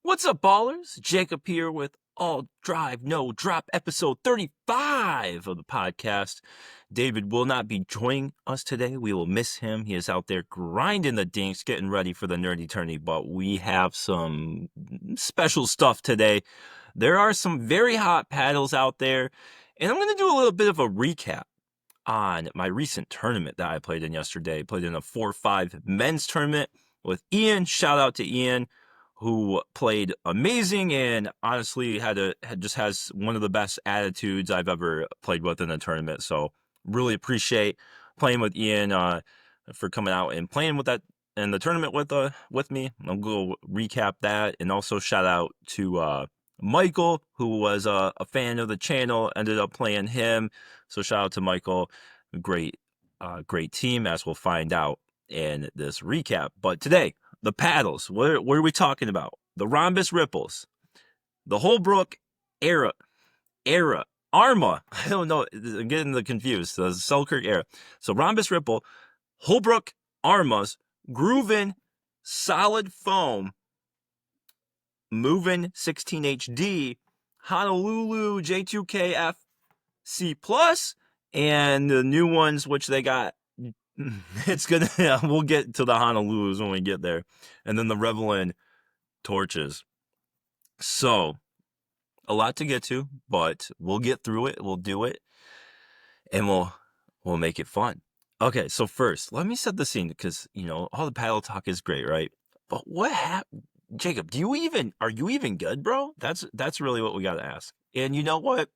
What's up, ballers? Jacob here with All Drive No Drop, episode 35 of the podcast. David will not be joining us today. We will miss him. He is out there grinding the dinks, getting ready for the nerdy tourney, but we have some special stuff today. There are some very hot paddles out there, and I'm going to do a little bit of a recap on my recent tournament that I played in yesterday. I played in a 4-5 men's tournament with Ian. Shout out to Ian, who played amazing and honestly just has one of the best attitudes I've ever played with in a tournament. So really appreciate playing with Ian for coming out and playing with that in the tournament with me. I'll go recap that, and also shout out to Michael, who was a fan of the channel, ended up playing him. So shout out to Michael. Great team, as we'll find out in this recap. But today, the paddles, what are we talking about? The Ronbus Ripples, the Holbrook Arma. I don't know, I'm getting confused. The Selkirk era. So Ronbus Ripple, Holbrook Armas, GRUVN Solid Foam, Movin 16 HD, Honolulu J2 FC Plus, and the new ones, which they got. We'll get to the Honolulus when we get there. And then the Revolin Torches. So, a lot to get to, but we'll get through it. We'll do it. And we'll make it fun. Okay, so first, let me set the scene, because, all the paddle talk is great, right? But what happened? Jacob, are you even good, bro? That's really what we got to ask. And you know what?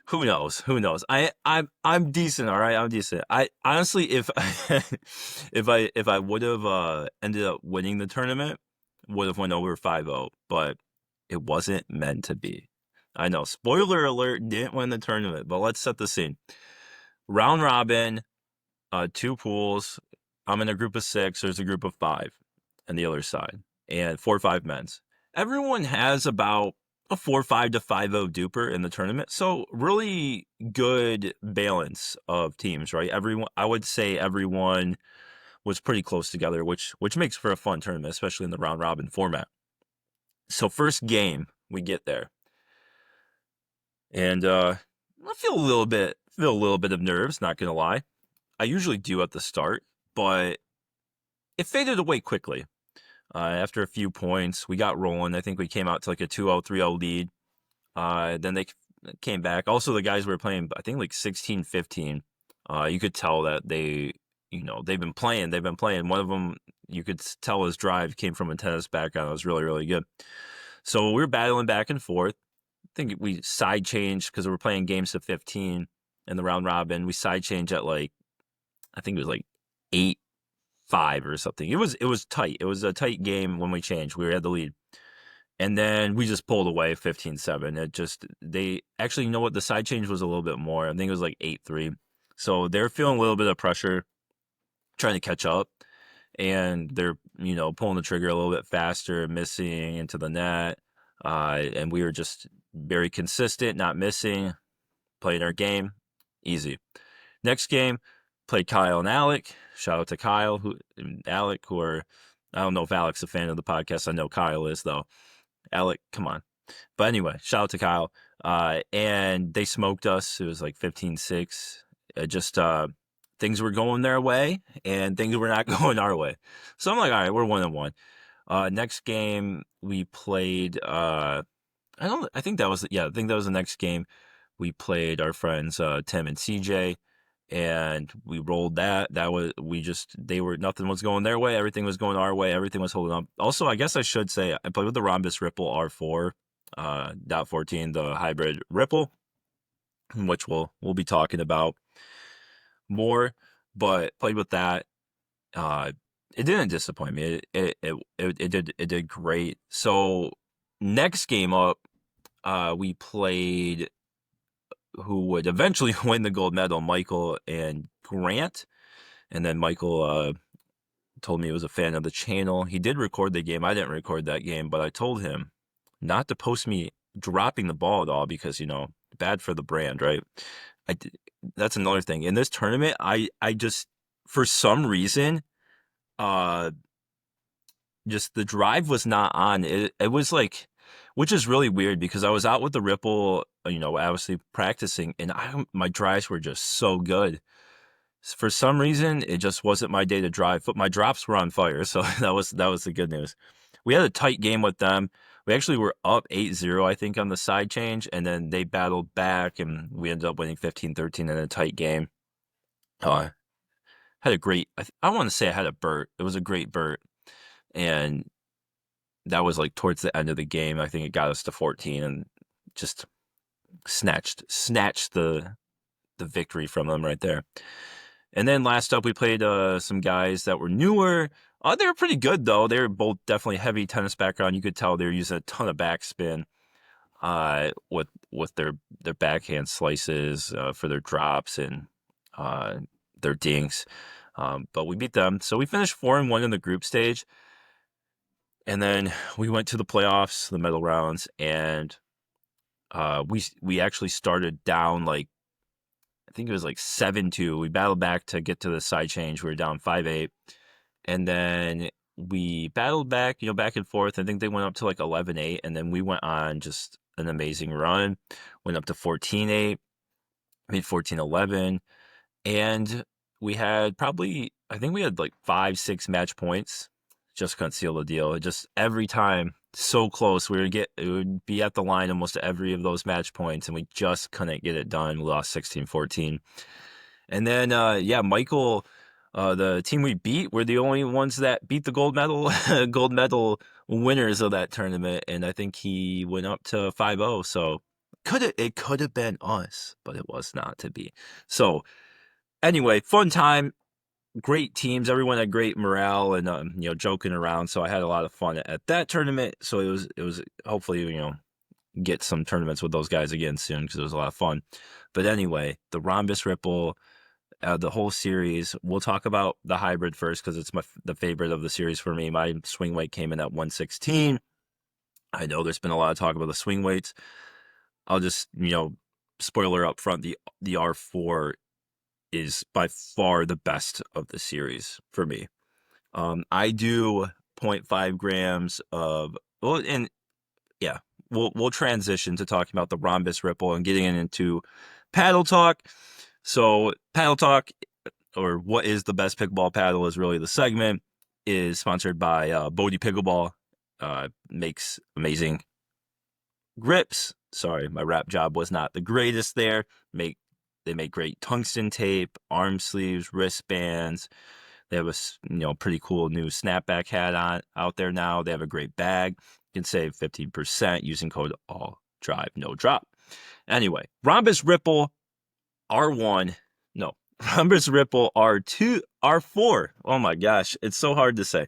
Who knows? I'm decent, all right? I'm decent. I honestly, if I would have ended up winning the tournament, would have went over 5-0, but it wasn't meant to be. I know. Spoiler alert, didn't win the tournament, but let's set the scene. Round robin, 2 pools. I'm in a group of 6. There's a group of 5 on the other side, and 4-5 men's. Everyone has about a 4-5 to 5-0 duper in the tournament. So really good balance of teams, right? I would say everyone was pretty close together, which makes for a fun tournament, especially in the round robin format. So first game, we get there. And I feel a little bit of nerves, not gonna lie. I usually do at the start, but it faded away quickly. After a few points, we got rolling. I think we came out to like a 2-0, 3-0 lead. Then they came back. Also, the guys were playing, I think, like 16, 15. You could tell that they've been playing. One of them, you could tell his drive came from a tennis background. It was really, really good. So we were battling back and forth. I think we side changed because we were playing games to 15 in the round robin. We side changed at I think it was 8-5 or something. It was tight. It was a tight game when we changed. We had the lead. And then we just pulled away 15-7. They actually, the side change was a little bit more. I think it was 8-3. So they're feeling a little bit of pressure, trying to catch up. And they're, pulling the trigger a little bit faster, missing into the net. And we were just very consistent, not missing, playing our game. Easy. Next game, played Kyle and Alec. Shout out to Kyle and Alec, I don't know if Alec's a fan of the podcast. I know Kyle is, though. Alec, come on. But anyway, shout out to Kyle. And they smoked us. It was 15-6. Things were going their way, and things were not going our way. So I'm like, all right, we're 1-1. Next game, we played, I think that was the next game. We played our friends, Tim and CJ. And we rolled that. Nothing was going their way. Everything was going our way. Everything was holding up. Also, I guess I should say, I played with the Ronbus Ripple R4, .14, the hybrid Ripple, which we'll be talking about more, but played with that. It didn't disappoint me. It did great. So next game up, we played who would eventually win the gold medal, Michael and Grant. And then Michael told me he was a fan of the channel. He did record the game. I didn't record that game, but I told him not to post me dropping the ball at all because, bad for the brand, right? That's another thing. In this tournament, I just, for some reason, just the drive was not on. It was like, which is really weird because I was out with the Ripple, obviously practicing, and my drives were just so good. For some reason, it just wasn't my day to drive, but my drops were on fire, so that was the good news. We had a tight game with them. We actually were up 8-0, I think, on the side change, and then they battled back, and we ended up winning 15-13 in a tight game. Had a great, I want to say I had a Burt. It was a great Burt, and that was like towards the end of the game. I think it got us to 14 and just snatched the victory from them right there. And then last up, we played some guys that were newer. They were pretty good, though. They were both definitely heavy tennis background. You could tell they were using a ton of backspin with their backhand slices for their drops and their dinks. But we beat them. So we finished 4-1 in the group stage. And then we went to the playoffs, the medal rounds, and we actually started down like, I think it was like 7-2. We battled back to get to the side change. We were down 5-8. And then we battled back, back and forth. I think they went up to like 11-8. And then we went on just an amazing run. Went up to 14-8, made 14-11. And we had I think we had like 5-6 match points. Just couldn't seal the deal. It just every time so close. It would be at the line almost every of those match points, and we just couldn't get it done. We lost 16-14. And then, Michael, the team we beat, were the only ones that beat the gold medal winners of that tournament, and I think he went up to 5-0. So it could have been us, but it was not to be. So anyway, fun time. Great teams. Everyone had great morale and joking around. So I had a lot of fun at that tournament. So it was hopefully get some tournaments with those guys again soon because it was a lot of fun. But anyway, the Ronbus Ripple, the whole series. We'll talk about the hybrid first because it's the favorite of the series for me. My swing weight came in at 116. I know there's been a lot of talk about the swing weights. I'll just spoiler up front. The R4 is by far the best of the series for me. I do 0.5 grams of, we'll transition to talking about the Ronbus Ripple and getting into paddle talk. So paddle talk, or what is the best pickleball paddle, is really the segment, is sponsored by Bodie Pickleball. Makes amazing grips. Sorry, my rap job was not the greatest there. They make great tungsten tape, arm sleeves, wristbands. They have a pretty cool new snapback hat out there now. They have a great bag. You can save 15% using code AllDriveNoDrop. Anyway, Ronbus Ripple R1. No, Ronbus Ripple R2, R4. Oh my gosh, it's so hard to say.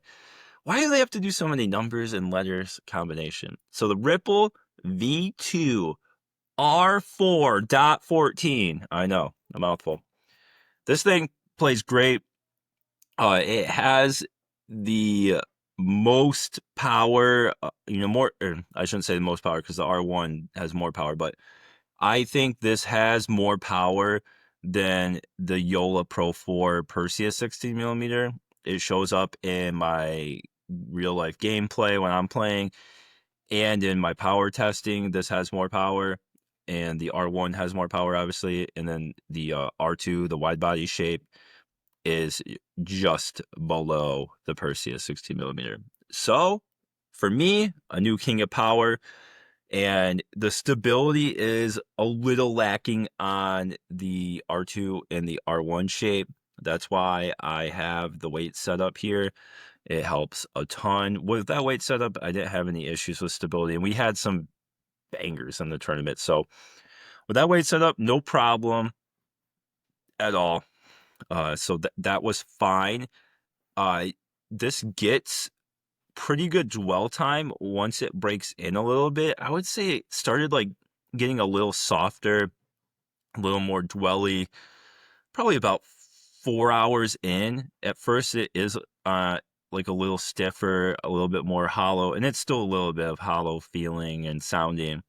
Why do they have to do so many numbers and letters combination? So the Ripple V2 R4.14. I know, a mouthful. This thing plays great. It has the most power, I shouldn't say the most power because the R1 has more power, but I think this has more power than the Joola Pro 4 Perseus 16mm. It shows up in my real life gameplay when I'm playing, and in my power testing, this has more power. And the R1 has more power, obviously. And then the R2, the wide body shape, is just below the Perseus 16mm. So, for me, a new king of power. And the stability is a little lacking on the R2 and the R1 shape. That's why I have the weight set up here. It helps a ton. With that weight setup, I didn't have any issues with stability. And we had some bangers in the tournament. So with that weight set up, no problem at all. So that was fine. This gets pretty good dwell time once it breaks in a little bit. I would say it started like getting a little softer, a little more dwelly, probably about 4 hours in. At first it is like a little stiffer, a little bit more hollow, and it's still a little bit of hollow feeling and sounding,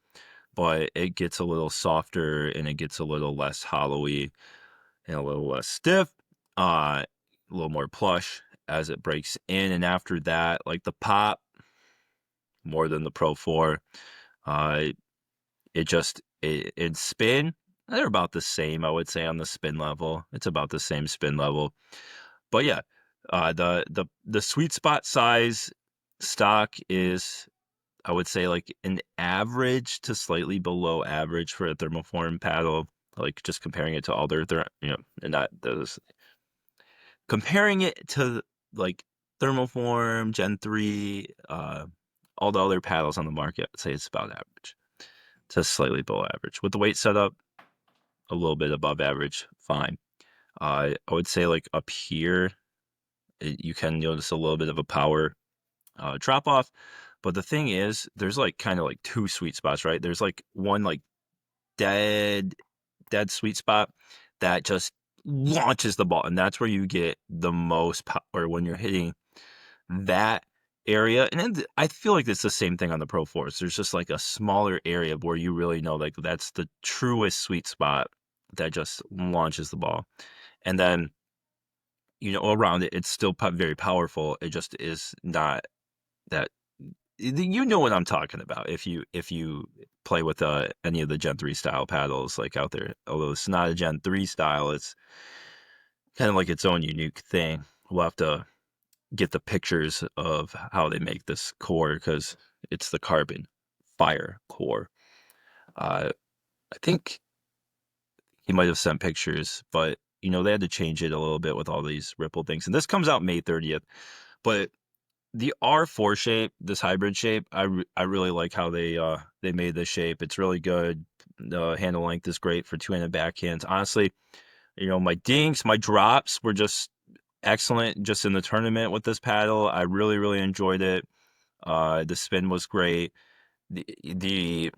but it gets a little softer and it gets a little less hollowy and a little less stiff, a little more plush. as it breaks in. And after that, like the pop, more than the Pro 4. In spin, they're about the same, I would say, on the spin level. It's about the same spin level. But yeah, the sweet spot size stock is, I would say, like an average to slightly below average for a thermoform paddle. Like just comparing it to all their and not those, comparing it to like thermoform Gen 3, all the other paddles on the market, I'd say it's about average to slightly below average. With the weight setup, a little bit above average, fine. I would say like up here, you can notice a little bit of a power drop off. But the thing is, there's like kind of like two sweet spots, right? There's like one like dead sweet spot that just launches the ball, and that's where you get the most power when you're hitting that area. And then I feel like it's the same thing on the Pro 4s. There's just like a smaller area where you really know like that's the truest sweet spot that just launches the ball. And then, around it, it's still very powerful. It just is not that. You know what I'm talking about if you play with any of the Gen 3 style paddles like out there. Although it's not a Gen 3 style, it's kind of like its own unique thing. We'll have to get the pictures of how they make this core because it's the carbon fire core. I think he might have sent pictures, but they had to change it a little bit with all these Ripple things. And this comes out May 30th, but the R4 shape, this hybrid shape, I really like how they made this shape. It's really good. The handle length is great for two-handed backhands. Honestly, my dinks, my drops were just excellent just in the tournament with this paddle. I really, really enjoyed it. The spin was great. The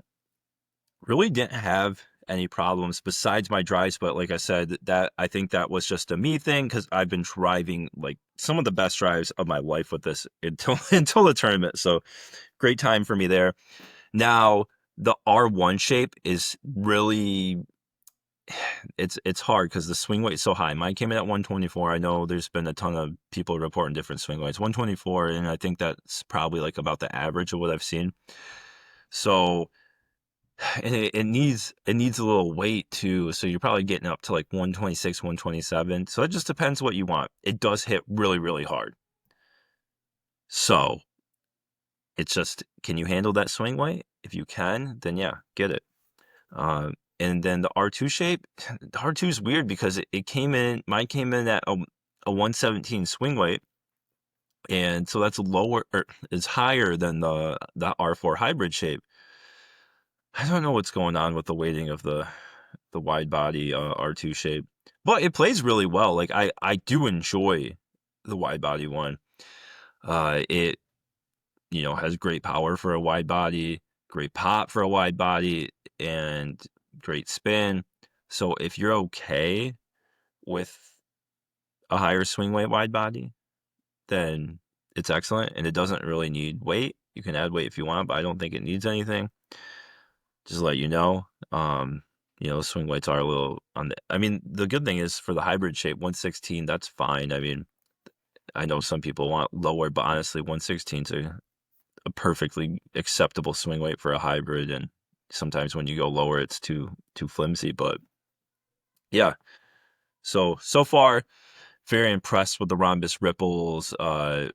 really didn't have any problems besides my drives, but like I said, that I think that was just a me thing because I've been driving like some of the best drives of my life with this until the tournament. So great time for me there. Now the R1 shape is really it's hard because the swing weight is so high. Mine came in at 124. I know there's been a ton of people reporting different swing weights. 124, and I think that's probably like about the average of what I've seen. So and it needs a little weight too, so you're probably getting up to like 126, 127. So it just depends what you want. It does hit really, really hard. So it's just, can you handle that swing weight? If you can, then yeah, get it. And then the R2 shape, the R2 is weird because mine came in at a 117 swing weight. And so that's lower, or it's higher than the R4 hybrid shape. I don't know what's going on with the weighting of the wide body R2 shape, but it plays really well. Like I do enjoy the wide body one. It has great power for a wide body, great pop for a wide body, and great spin. So if you're okay with a higher swing weight wide body, then it's excellent, and it doesn't really need weight. You can add weight if you want, but I don't think it needs anything. Just to let you know, swing weights are a little on the. I mean, the good thing is for the hybrid shape, 116, that's fine. I mean, I know some people want lower, but honestly, 116 is a perfectly acceptable swing weight for a hybrid. And sometimes when you go lower, it's too flimsy. But yeah, so far, very impressed with the Ronbus Ripples. For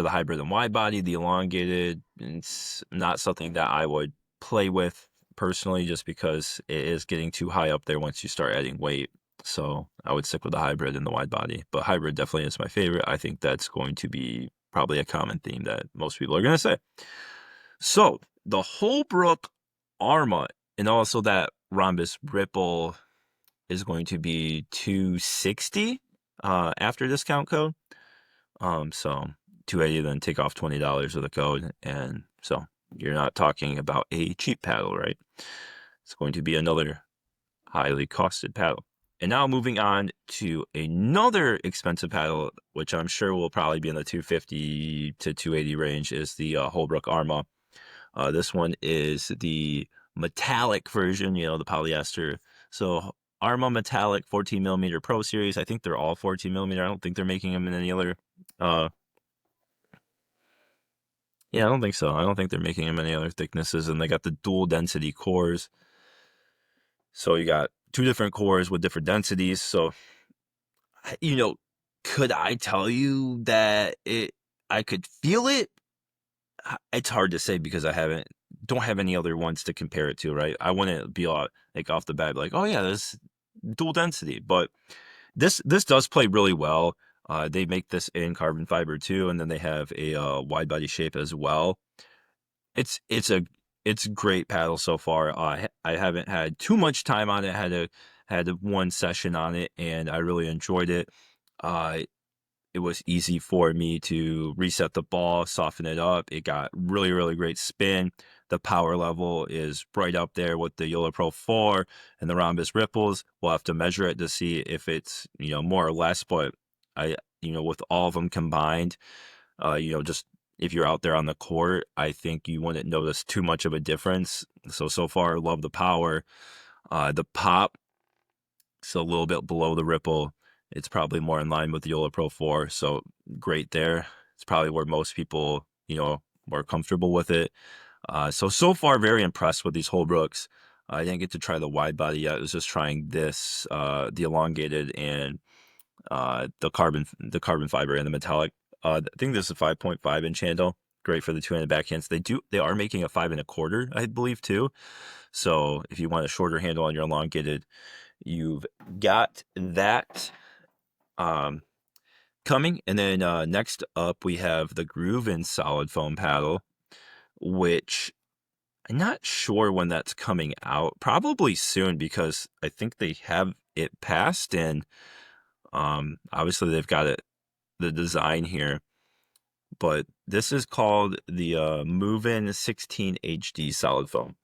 the hybrid and wide body, the elongated, it's not something that I would play with personally, just because it is getting too high up there once you start adding weight. So I would stick with the hybrid and the wide body, but hybrid definitely is my favorite. I think that's going to be probably a common theme that most people are going to say. So the Holbrook Arma and also that Ronbus Ripple is going to be $260 after discount code. So $280, then take off $20 of the code, and so you're not talking about a cheap paddle, right? It's going to be another highly costed paddle. And now moving on to another expensive paddle, which I'm sure will probably be in the $250 to $280 range, is the Holbrook Arma. This one is the metallic version, the polyester. So Arma Metallic 14mm Pro Series. I think they're all 14mm. I don't think they're making them in any other Uh, yeah, I don't think so. I don't think they're making them any other thicknesses, and they got the dual density cores. So you got two different cores with different densities. So, could I tell you that I could feel it? It's hard to say because don't have any other ones to compare it to, right? I wouldn't be like off the bat like, oh yeah, this dual density, but this does play really well. They make this in carbon fiber too, and then they have a wide body shape as well. It's a great paddle so far. I haven't had too much time on it. Had one session on it, and I really enjoyed it. Uh, it was easy for me to reset the ball, soften it up. It got really, really great spin. The power level is right up there with the Joola Pro 4 and the Ronbus Ripples. We'll have to measure it to see if it's, more or less, but with all of them combined, just if you're out there on the court, I think you wouldn't notice too much of a difference. So far, love the power. The pop, it's a little bit below the Ripple. It's probably more in line with the Joola Pro 4, so great there. It's probably where most people, more comfortable with it. So far, very impressed with these Holbrooks. I didn't get to try the wide body yet. I was just trying this, the elongated and the carbon fiber and the metallic. I think this is a 5.5 inch handle. Great for the two-handed backhands. They are making a 5 1/4, I believe, too. So if you want a shorter handle on your elongated, you've got that coming. And then next up, we have the GRUVN Solid Foam Paddle, which I'm not sure when that's coming out. Probably soon because I think they have it passed, and obviously they've got the design here. But this is called the Move-In 16 HD Solid Foam.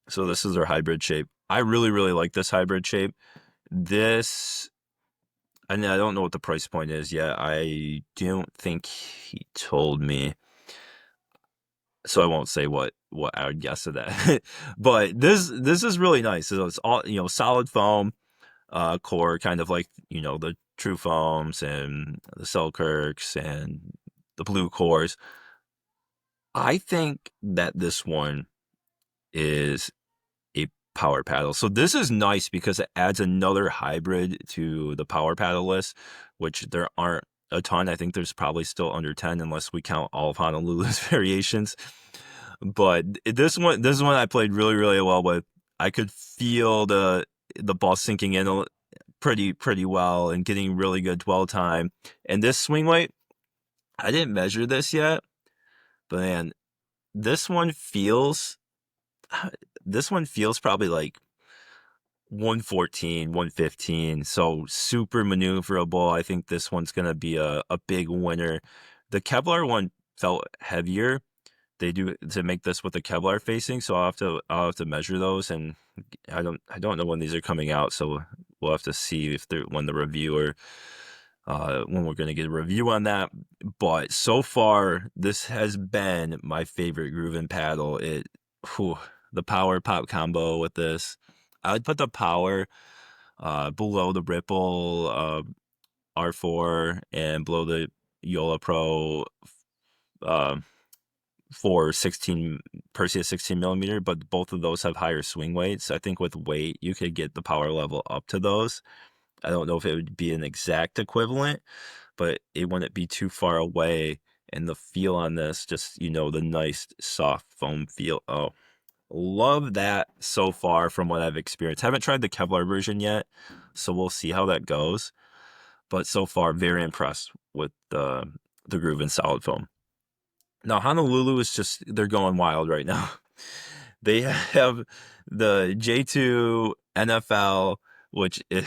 So this is their hybrid shape. I really, really like this hybrid shape. And I don't know what the price point is yet. I don't think he told me, so I won't say what I would guess of that. But this is really nice. So it's all solid foam core, kind of like the True Foams and the Selkirks and the blue cores. I think that this one is a power paddle. So this is nice because it adds another hybrid to the power paddle list, which there aren't a ton. I think there's probably still under 10 unless we count all of Honolulu's variations. But this one I played really, really well with. I could feel the ball sinking in pretty well and getting really good dwell time. And this swing weight, I didn't measure this yet, but man, this one feels probably like 114, 115. So super maneuverable. I think this one's going to be a big winner. The Kevlar one felt heavier. They do to make this with the Kevlar facing, so I'll have to measure those, and I don't know when these are coming out, so we'll have to see if they're when we're going to get a review on that. But so far, this has been my favorite GRUVN paddle. The power pop combo with this, I would put the power below the Ripple R4 and below the Joola Pro for Perseus 16 millimeter, but both of those have higher swing weights. I think with weight, you could get the power level up to those. I don't know if it would be an exact equivalent, but it wouldn't be too far away. And the feel on this, just, the nice soft foam feel. Oh, love that so far from what I've experienced. Haven't tried the Kevlar version yet, so we'll see how that goes. But so far, very impressed with the GRUVN Solid Foam. Now, Honolulu is they're going wild right now. They have the J2 NFL, which is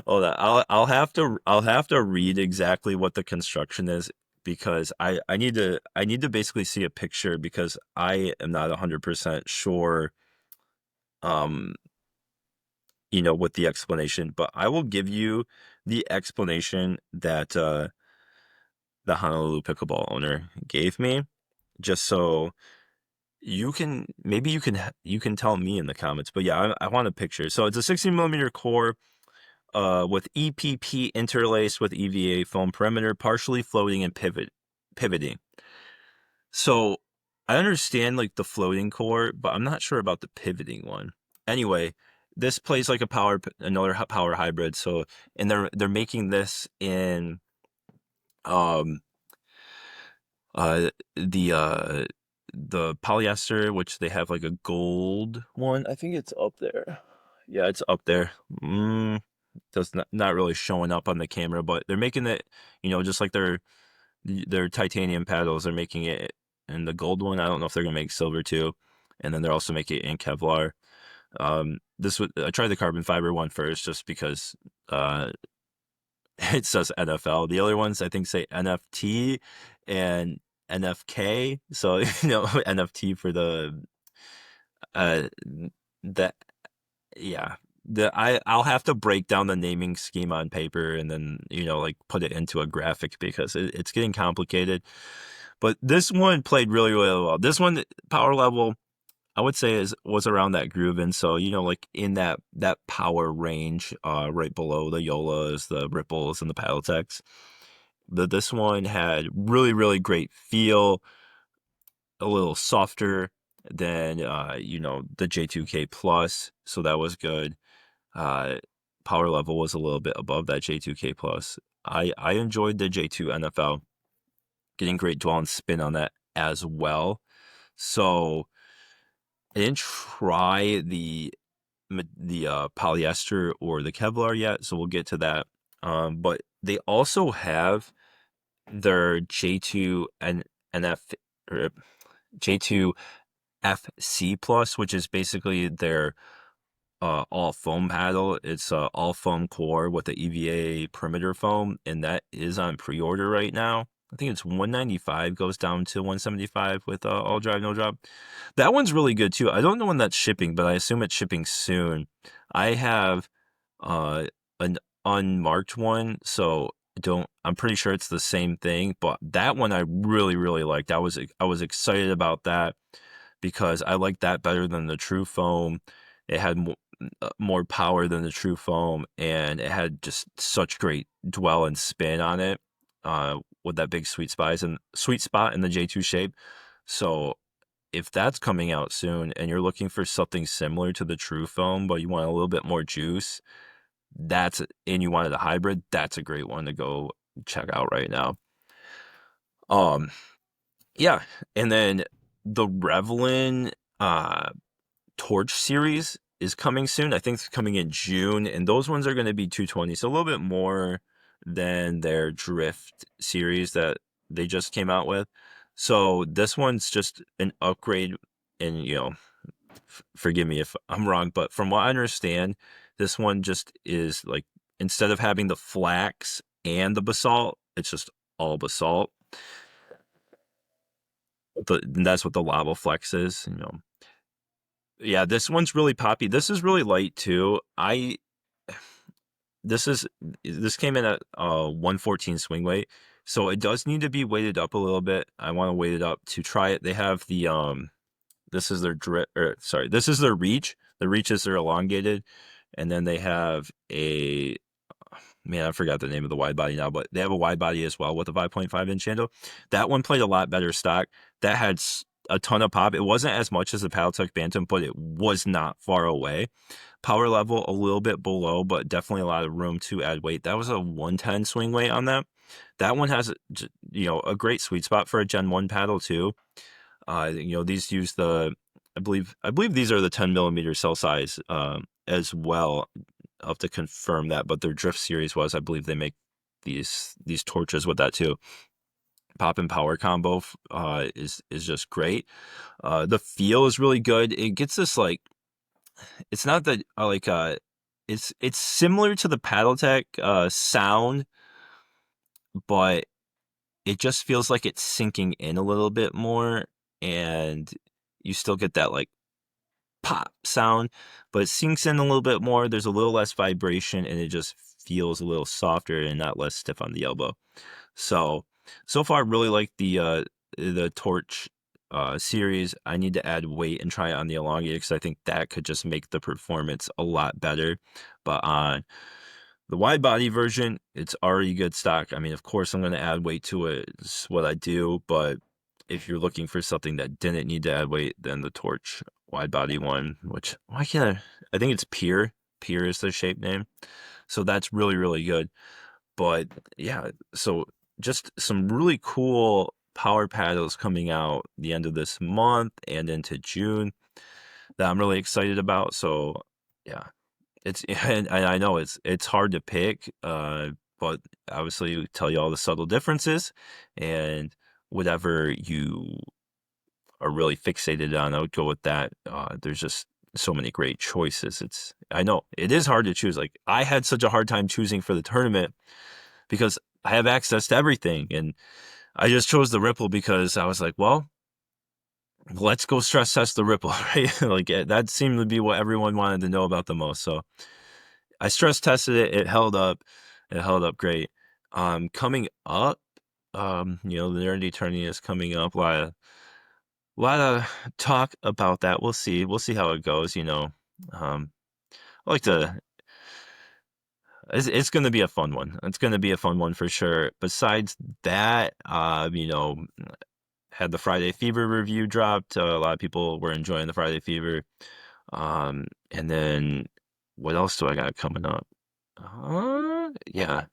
hold on, I'll have to read exactly what the construction is because I need to basically see a picture because I am not 100% sure with the explanation, but I will give you the explanation that the Honolulu Pickleball owner gave me, just so you can tell me in the comments. But yeah, I want a picture. So it's a 16 millimeter core. with EPP interlaced with EVA foam perimeter, partially floating and pivoting. So I understand like the floating core, but I'm not sure about the pivoting one. Anyway, this plays like another power hybrid. So, and they're making this in um the polyester, which they have like a gold one. I think it's up there. Yeah, it's up there. Does not really showing up on the camera, but they're making it, just like their titanium paddles. They're making it in the gold one. I don't know if they're gonna make silver too, and then they're also making it in Kevlar. I tried the carbon fiber one first, just because it says NFL. The other ones I think say NFT and NFK. So NFT for the that yeah. I'll have to break down the naming scheme on paper and then like put it into a graphic, because it's getting complicated. But this one played really, really well. This one power level, I would say, was around that GRUVN. So like in that power range, right below the Joolas, the Ripples, and the Paddletechs. This one had really, really great feel, a little softer than the J2K Plus, so that was good. Power level was a little bit above that J2K Plus. I enjoyed the J2 NFL, getting great dwell and spin on that as well. So I didn't try the polyester or the Kevlar yet, so we'll get to that. But they also have their J2 and NF or J2FC Plus, which is basically their all foam paddle. It's all foam core with the EVA perimeter foam, and that is on pre-order right now. I think it's $195, goes down to $175 with AllDriveNoDrop. That one's really good too. I don't know when that's shipping, but I assume it's shipping soon. I have an unmarked one, so I'm pretty sure it's the same thing, but that one I really, really liked. I was excited about that because I liked that better than the True Foam. It had more power than the True Foam, and it had just such great dwell and spin on it, with that big sweet spot in the J2 shape. So if that's coming out soon and you're looking for something similar to the True Foam, but you want a little bit more juice, and you wanted a hybrid, that's a great one to go check out right now. Yeah, and then the Revolin Torch series is coming soon. I think it's coming in June, and those ones are going to be 220, so a little bit more than their Drift series that they just came out with. So this one's just an upgrade, and forgive me if I'm wrong, but from what I understand, this one just is like, instead of having the flax and the basalt, it's just all basalt. And that's what the lava flex is. Yeah, this one's really poppy. This is really light too. This came in at 114 swing weight, so it does need to be weighted up a little bit. I want to weight it up to try it. They have the this is their this is their reach. The reaches are elongated, and then they have I forgot the name of the wide body now, but they have a wide body as well with a 5.5-inch handle. That one played a lot better stock. That had a ton of pop. It wasn't as much as the Paddletech Bantam, but it was not far away. Power level a little bit below, but definitely a lot of room to add weight. That was a 110 swing weight on that. That one has a great sweet spot for a Gen 1 paddle too. These use I believe these are the 10 millimeter cell size as well. I'll have to confirm that, but their Drift series I believe they make these torches with that too. Pop and power combo is just great. The feel is really good. It gets this it's not that it's similar to the Paddletech sound, but it just feels like it's sinking in a little bit more, and you still get that pop sound, but it sinks in a little bit more. There's a little less vibration, and it just feels a little softer and not less stiff on the elbow. So far, I really like the Torch series. I need to add weight and try it on the elongated, because I think that could just make the performance a lot better. But on The wide body version, it's already good stock. I mean, of course, I'm going to add weight to it. It's what I do. But if you're looking for something that didn't need to add weight, then the Torch wide body one, which, why can't I think it's Pier. Pier is the shape name. So that's really, really good. But yeah, so just some really cool power paddles coming out the end of this month and into June that I'm really excited about. So yeah, it's and I know it's hard to pick, but obviously we tell you all the subtle differences, and whatever you are really fixated on, I would go with that. There's just so many great choices. I know it is hard to choose. Like, I had such a hard time choosing for the tournament because I have access to everything, and I just chose the Ripple because I was like, well, let's go stress test the Ripple, right? Like, that seemed to be what everyone wanted to know about the most. So I stress tested it. It held up. It held up great. Coming up, the Nerdy tourney is coming up. A lot of talk about that. We'll see. We'll see how it goes. I like to. It's going to be a fun one. It's going to be a fun one for sure. Besides that, had the Friday Fever review dropped. A lot of people were enjoying the Friday Fever. And then what else do I got coming up? Yeah,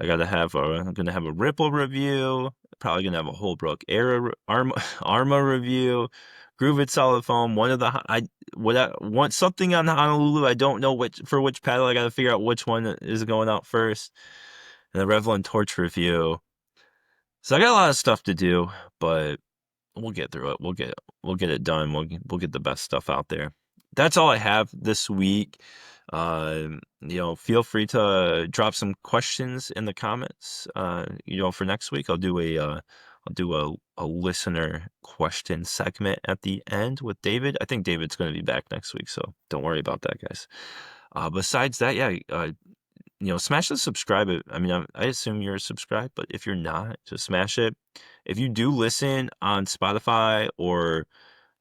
I'm gonna have a Ripple review. Probably gonna have a Holbrook Arma review. GRUVN Solid Foam. I want something on Honolulu. I don't know which paddle. I gotta figure out which one is going out first. And the Revolin Torch review. So I got a lot of stuff to do, but we'll get through it. We'll get it done. We'll get the best stuff out there. That's all I have this week. Feel free to drop some questions in the comments. For next week, I'll do a listener question segment at the end with David. I think David's going to be back next week, so don't worry about that, guys. Besides that, smash the subscribe. I mean, I assume you're subscribed, but if you're not, just smash it. If you do listen on Spotify or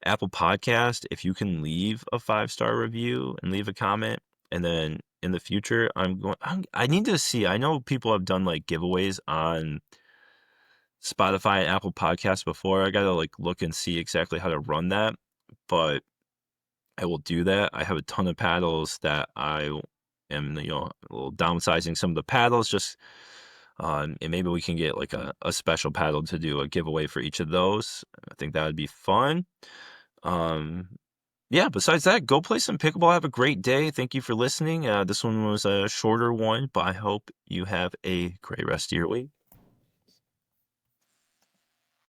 Apple Podcast, if you can leave a 5-star review and leave a comment, and then in the future, I need to see. I know people have done like giveaways on Spotify and Apple Podcasts before. I gotta look and see exactly how to run that, but I will do that. I have a ton of paddles that I am, a little downsizing some of the paddles, just and maybe we can get like a special paddle to do a giveaway for each of those. I think that would be fun. Besides that, go play some pickleball. Have a great day. Thank you for listening. This one was a shorter one, but I hope you have a great rest of your week.